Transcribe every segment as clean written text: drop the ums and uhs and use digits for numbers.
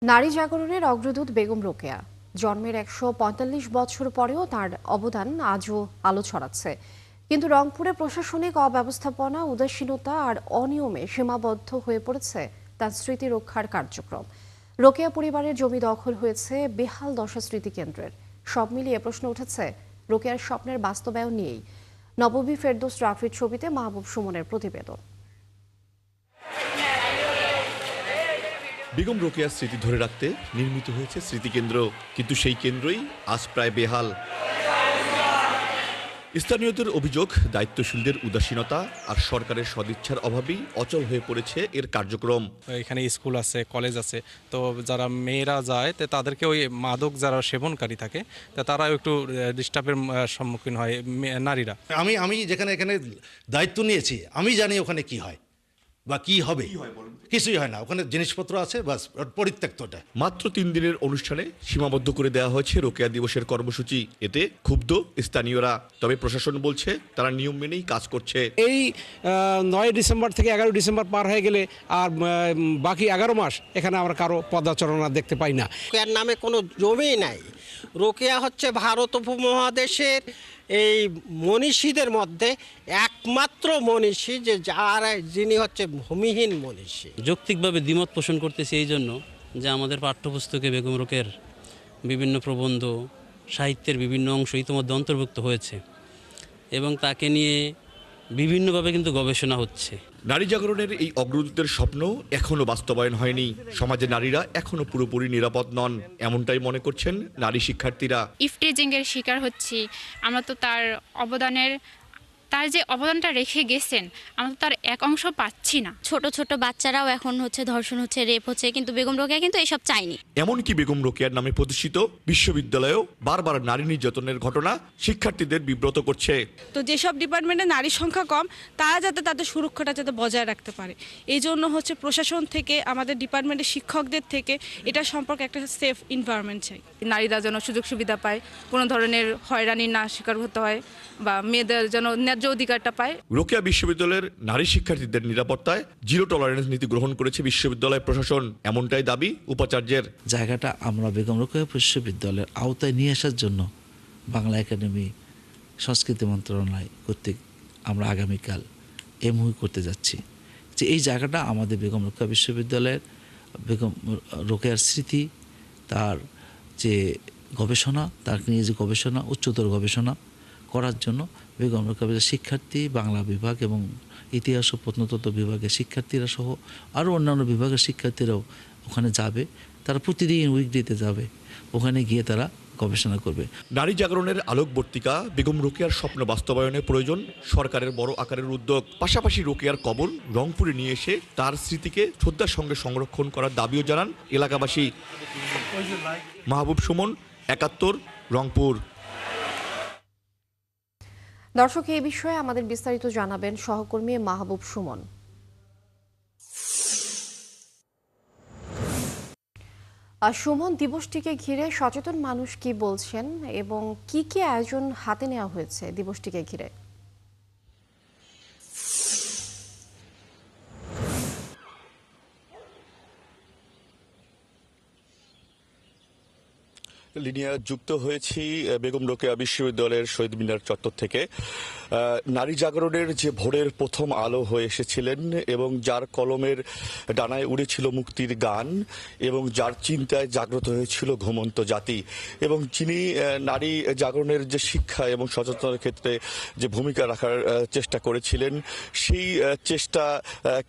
নারী জাগরণের অগ্রদূত বেগম রোকেয়া জন্মের ১৪৫ বছর পরেও তার অবদান আজও আলো ছড়াচ্ছে। কিন্তু রংপুরে প্রশাসনিক অব্যবস্থাপনা, উদাসীনতা আর অনিয়মে সীমাবদ্ধ হয়ে পড়েছে তার স্মৃতি রক্ষার কার্যক্রম। রোকেয়া পরিবারের জমি দখল হয়েছে, বেহাল দশা স্মৃতিকেন্দ্রের। সব মিলিয়ে প্রশ্ন উঠেছে রোকেয়ার স্বপ্নের বাস্তবায়ন নিয়েই। নববী ফেরদৌস রাফির ছবিতে মাহবুব সুমনের প্রতিবেদন। বেগম রোকেয়ার স্মৃতি ধরে রাখতে নির্মিত হয়েছে স্মৃতিকেন্দ্র, কিন্তু সেই কেন্দ্রই আজ প্রায় বেহাল। স্থানীয়দের অভিযোগ, দায়িত্বশীলদের উদাসীনতা আর সরকারের সদিচ্ছার অভাবেই অচল হয়ে পড়েছে এর কার্যক্রম। এখানে স্কুল আছে, কলেজ আছে, তো যারা মেয়েরা যায় তো তাদেরকে ওই মাদক যারা সেবনকারী থাকে তা তারাও একটু ডিস্টার্বের সম্মুখীন হয় নারীরা। আমি যেখানে এখানে দায়িত্ব নিয়েছি, আমি জানি ওখানে কি হয় বা কি হবে। কিছুই হয় না, ওখানে জিনিসপত্র আছে, বাস পরিত্যক্তটা। মাত্র ৩ দিনের অনুষ্ঠানে সীমাবদ্ধ করে দেওয়া হয়েছে রোকেয়া দিবসের কর্মসূচি। এতে ক্ষুব্ধ স্থানীয়রা, তবে প্রশাসন বলছে তারা নিয়ম মেনেই কাজ করছে। এই ৯ ডিসেম্বর থেকে ১১ ডিসেম্বর পার হয়ে গেলে আর বাকি ১১ মাস এখানে আমরা কারো পদাচরণা দেখতে পাই না। রোকেয়ার নামে কোনো জমি নাই। রোকেয়া হচ্ছে ভারত উপমহাদেশের এই মনীষীদের মধ্যে একমাত্র মনীষী যিনি হচ্ছে ভূমিহীন মনীষী। যৌক্তিকভাবে দ্বিমত পোষণ করতেছি এই জন্য যে আমাদের পাঠ্যপুস্তকে বেগম রোকেয়ার বিভিন্ন প্রবন্ধ, সাহিত্যের বিভিন্ন অংশ ইতিমধ্যে অন্তর্ভুক্ত হয়েছে এবং তাকে নিয়ে বিভিন্নভাবে কিন্তু গবেষণা হচ্ছে। নারী জাগরণের এই অগ্রদূতের স্বপ্ন এখনো বাস্তবায়ন হয়নি। সমাজে নারীরা এখনো পুরোপুরি নিরাপদ নন, এমনটাই মনে করছেন নারী শিক্ষার্থীরা। ইফটিজিংয়ের শিকার হচ্ছি আমরা, তো তার যে অবদানটা রেখে গেছেন আমরা তো তার এক অংশ পাচ্ছি না। ছোট ছোট বাচ্চারাও এখন ধর্ষণ হচ্ছে, রেপ হচ্ছে, কিন্তু বেগম রোকেয়া কিন্তু এসব চায়নি। এমনকি বেগম রোকেয়ার নামে প্রতিষ্ঠিত বিশ্ববিদ্যালয়েও বারবার নারী নির্যাতনের ঘটনা শিক্ষার্থীদের বিব্রত করছে। তো যেসব ডিপার্টমেন্টে নারীর সংখ্যা কম, তারা যাতে তাদের সুরক্ষাটা যাতে বজায় রাখতে পারে, এই জন্য প্রশাসন থেকে, আমাদের ডিপার্টমেন্টের শিক্ষকদের থেকে এটা সম্পর্কে একটা সেফ এনভায়রনমেন্ট চাই। নারীরা যেন সুযোগ সুবিধা পায়, কোনো ধরনের হয়রানি না শিকার হতে হয়, বা মেয়েদের যেন ন্যায্য অধিকারটা পায়। রোকেয়া বিশ্ববিদ্যালয়ের নারী শিক্ষার্থীদের নিরাপত্তায় জিরো টলারেন্স নীতি গ্রহণ করেছে বিশ্ববিদ্যালয় প্রশাসন, এমনটাই দাবি উপাচার্যের। জায়গাটা আমরা বেগম রোকেয়া বিশ্ববিদ্যালয়ের আওতায় নিয়ে আসার জন্য বাংলা একাডেমি, সংস্কৃতি মন্ত্রণালয় কর্তৃক আমরা আগামীকাল এমওইউ করতে যাচ্ছি যে এই জায়গাটা আমাদের বেগম রোকেয়া বিশ্ববিদ্যালয়ের বেগম রোকেয়ার স্মৃতি, তার যে গবেষণা, তার নিয়ে যে গবেষণা, উচ্চতর গবেষণা করার জন্য বেগম রোকেয়া শিক্ষার্থী, বাংলা বিভাগ এবং ইতিহাস ও প্রত্নতত্ত্ব বিভাগের শিক্ষার্থীরা সহ আরও অন্যান্য বিভাগের শিক্ষার্থীরাও ওখানে যাবে। তারা প্রতিদিন উইকডেতে যাবে, ওখানে গিয়ে তারা গবেষণা করবে। নারী জাগরণের আলোকবর্তিকা বেগম রোকেয়ার স্বপ্ন বাস্তবায়নে প্রয়োজন সরকারের বড় আকারের উদ্যোগ। পাশাপাশি রোকেয়ার কবর রংপুরে নিয়ে এসে তার স্মৃতিকে শ্রদ্ধার সঙ্গে সংরক্ষণ করার দাবিও জানান এলাকাবাসী। মাহবুব সুমন, ৭১, রংপুর। দর্শক, এই বিষয়ে আমাদের বিস্তারিত জানাবেন সহকর্মী মাহবুব সুমন। সুমন, দিবসটিকে ঘিরে সচেতন মানুষ কি বলছেন এবং কি কি আয়োজন হাতে নেওয়া হয়েছে দিবসটিকে ঘিরে? লিনিয়া যুক্ত হয়েছি বেগম রোকেয়া বিশ্ববিদ্যালয়ের শহীদ মিনার চত্বর থেকে। নারী জাগরণের যে ভোরের প্রথম আলো হয়ে এসেছিলেন এবং যার কলমের ডানায় উড়েছিল মুক্তির গান এবং যার চিন্তায় জাগ্রত হয়েছিল ঘুমন্ত জাতি, এবং যিনি নারী জাগরণের যে শিক্ষা এবং সচেতনতার ক্ষেত্রে যে ভূমিকা রাখার চেষ্টা করেছিলেন, সেই চেষ্টা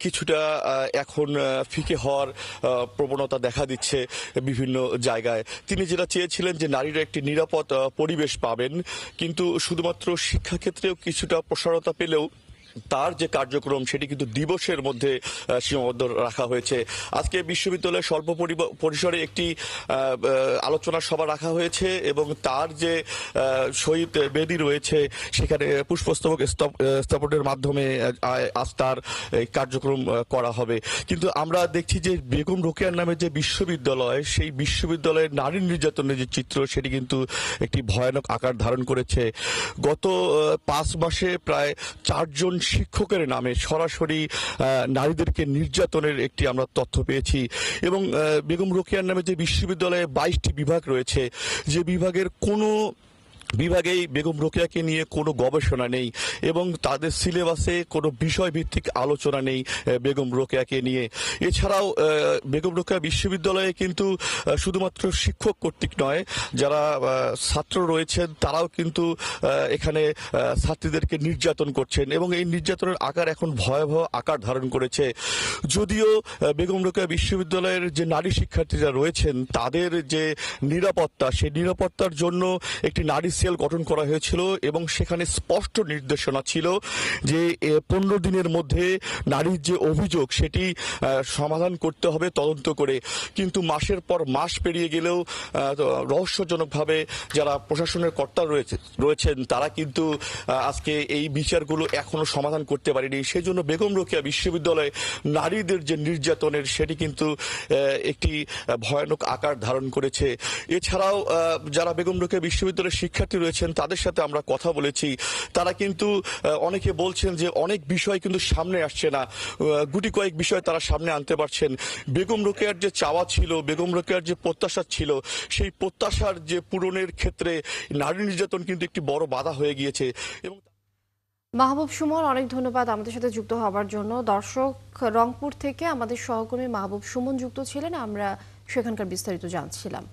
কিছুটা এখন ফিকে হওয়ার প্রবণতা দেখা দিচ্ছে বিভিন্ন জায়গায়। তিনি যেটা চেয়েছিলেন যে নারীরা একটি নিরাপদ পরিবেশ পাবেন, কিন্তু শুধুমাত্র শিক্ষাক্ষেত্রেও কিছুটা প্রসারতা পেলেও তার যে কার্যক্রম সেটি কিন্তু দিবসের মধ্যে সীমাবদ্ধ রাখা হয়েছে। আজকে বিশ্ববিদ্যালয়ে স্বল্প পরিসরে একটি আলোচনা সভা রাখা হয়েছে এবং তার যে শহীদ বেদি রয়েছে সেখানে পুষ্পস্তবক স্থাপনের মাধ্যমে আজ তার কার্যক্রম করা হবে। কিন্তু আমরা দেখছি যে বেগম রোকেয়ার নামে যে বিশ্ববিদ্যালয়, সেই বিশ্ববিদ্যালয়ের নারী নির্যাতনের যে চিত্র সেটি কিন্তু একটি ভয়ানক আকার ধারণ করেছে। গত 5 মাসে প্রায় 4 জন শিক্ষকের নামে সরাসরি নারীদেরকে নির্যাতনের একটি আমরা তথ্য পেয়েছি। এবং বেগম রোকেয়ার নামে যে বিশ্ববিদ্যালয়ে 22টি বিভাগ রয়েছে, যে বিভাগের কোনো বিভাগেই বেগম রোকেয়াকে নিয়ে কোনো গবেষণা নেই এবং তাদের সিলেবাসে কোনো বিষয়ভিত্তিক আলোচনা নেই বেগম রোকেয়াকে নিয়ে। এছাড়াও বেগম রোকেয়া বিশ্ববিদ্যালয়ে কিন্তু শুধুমাত্র শিক্ষক কর্তৃক নয়, যারা ছাত্র রয়েছেন তারাও কিন্তু এখানে ছাত্রীদেরকে নির্যাতন করছেন এবং এই নির্যাতনের আকার এখন ভয়াবহ আকার ধারণ করেছে। যদিও বেগম রোকেয়া বিশ্ববিদ্যালয়ের যে নারী শিক্ষার্থীরা রয়েছেন তাদের যে নিরাপত্তা, সেই নিরাপত্তার জন্য একটি নারী সেল গঠন করা হয়েছিল এবং সেখানে স্পষ্ট নির্দেশনা ছিল যে 15 দিনের মধ্যে নারীর যে অভিযোগ সেটি সমাধান করতে হবে তদন্ত করে। কিন্তু মাসের পর মাস পেরিয়ে গেলেও রহস্যজনকভাবে যারা প্রশাসনের কর্তা রয়েছেন তারা কিন্তু আজকে এই বিচারগুলো এখনো সমাধান করতে পারেনি। সেই জন্য বেগম রোকেয়া বিশ্ববিদ্যালয়ে নারীদের যে নির্যাতনের সেটি কিন্তু একটি ভয়ানক আকার ধারণ করেছে। এছাড়াও যারা বেগম রোকেয়া বিশ্ববিদ্যালয়ের শিক্ষার্থী রয়েছেন তাদের সাথে আমরা কথা বলেছি, তারা কিন্তু অনেকে বলছেন যে অনেক বিষয় কিন্তু সামনে আসছে না, গুটি কয়েক বিষয় তারা সামনে আনতে পারছেন। বেগম রোকেয়ার যে চাওয়া ছিল, বেগম রোকেয়ার যে প্রত্যাশা ছিল, সেই প্রত্যাশার যে পূরণের ক্ষেত্রে নারী নির্যাতন কিন্তু একটি বড় বাধা হয়ে গিয়েছে। এবং মাহবুব সুমন, অনেক ধন্যবাদ আমাদের সাথে যুক্ত হওয়ার জন্য। দর্শক, রংপুর থেকে আমাদের সহকর্মী মাহবুব সুমন যুক্ত ছিলেন, আমরা সেখানকার বিস্তারিত জানছিলাম।